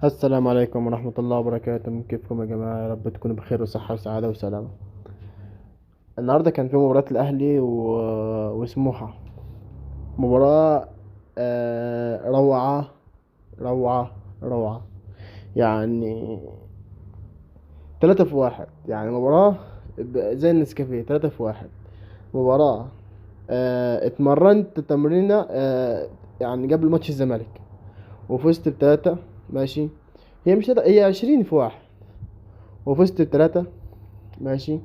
السلام عليكم ورحمة الله وبركاته. كيفكم يا جماعة؟ يا رب تكونوا بخير وصحة وسعادة وسلامة. النهاردة كان في مباراة الأهلي وسموحة. مباراة روعة روعة روعة. يعني 3-1. يعني مباراة زي النسكافيه 3-1. مباراة اتمرنت تمرينة يعني قبل ماتش الزمالك وفزت ب3. ماشي. هي مش هي 20-1 وفزت ب3. ماشي.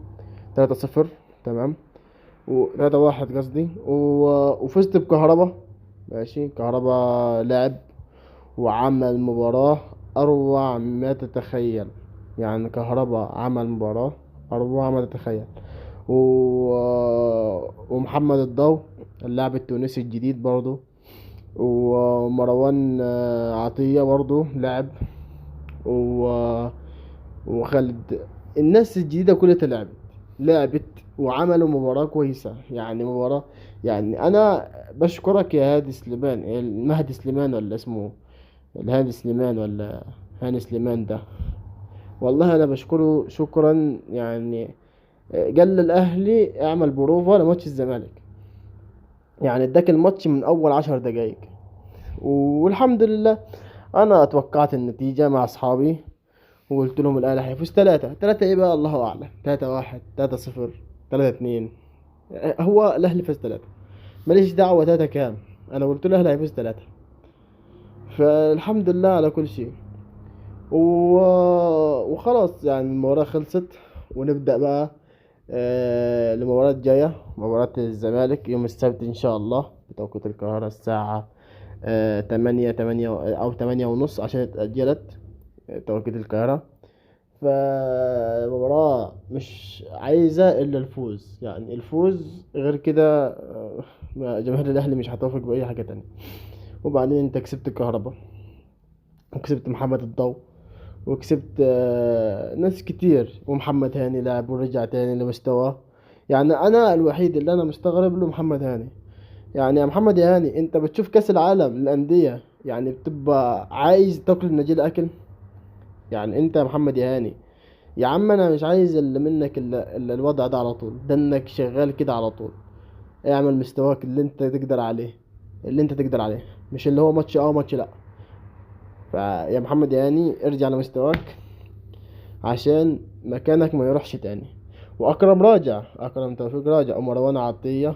3-0. تمام. و3-1 قصدي وفزت بكهربا. ماشي. كهربا لعب وعمل مباراة أروع ما تتخيل. يعني كهربا عمل مباراة أروع ما تتخيل. و... ومحمد الضو اللاعب التونسي الجديد برضو. ومروان عطية برضو لعب. و... وخالد. الناس الجديدة كلها لعبت وعملوا مباراة كويسة. يعني مباراة. يعني أنا بشكرك يا هادي سليمان، المهدي سليمان ولا اسمه الهادي سليمان ولا هاني سليمان ده. والله أنا بشكره شكرا يعني. قال للأهلي اعمل بروفا لماتش الزمالك. يعني اداك الماتش من أول 10 دقايق. والحمد لله. أنا توقعت النتيجة مع أصحابي وقلت لهم الاهلي هيفوز 3 ايه بقى الله اعلم. 3-1، 3-0، 3-2. هو الاهلي فاز 3. ماليش دعوه 3 كام. انا قلت له الاهلي هيفوز 3. فالحمد لله على كل شيء. و... وخلاص يعني المباراة خلصت. ونبدأ بقى المباراة الجاية مباراة الزمالك يوم السبت إن شاء الله بتوقيت القاهرة الساعة 8 أو 8:30 عشان اتأجلت توقيت القاهرة. فمباراة مش عايزة إلا الفوز. يعني الفوز غير كده جماهير الأهلي مش هتوافق بأي حاجة تانية. وبعدين أنت كسبت الكهرباء وكسبت محمد الضو وكسبت ناس كتير. ومحمد هاني لعب ورجع تاني لمستواه. يعني أنا الوحيد اللي أنا مستغرب له محمد هاني. يعني يا محمد يا هاني أنت بتشوف كأس العالم للأندية يعني بتبقى عايز تاكل النجيل أكل. يعني أنت يا محمد يا هاني يا عم انا مش عايز اللي منك إلا الوضع ده على طول. ده انك شغال كده على طول. اعمل مستواك اللي انت تقدر عليه. اللي انت تقدر عليه. مش اللي هو ماتش ماتش لا. فيا محمد يعني ارجع لمستواك عشان مكانك ما يروحش تاني. واكرم راجع. اكرم توفيق راجع ومروان عطية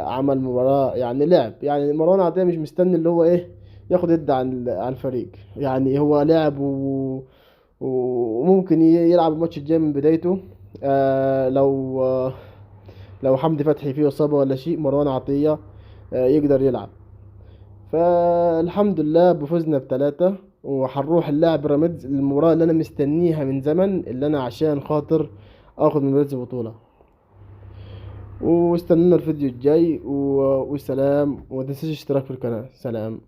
عمل مباراة. يعني لعب. يعني مروان عطية مش مستني اللي هو ايه ياخد يد عن الفريق. يعني هو لعب وممكن يلعب الماتش الجاي من بدايته. لو حمدي فتحي فيه إصابة ولا شيء مروان عطية يقدر يلعب. فالحمد لله بفوزنا ب3. وهنروح اللاعب بيراميدز المباراة اللي أنا مستنيها من زمن اللي أنا عشان خاطر آخد من بيراميدز بطولة. واستنونا الفيديو الجاي وسلام. ومتنسيش اشتراك في القناة. سلام.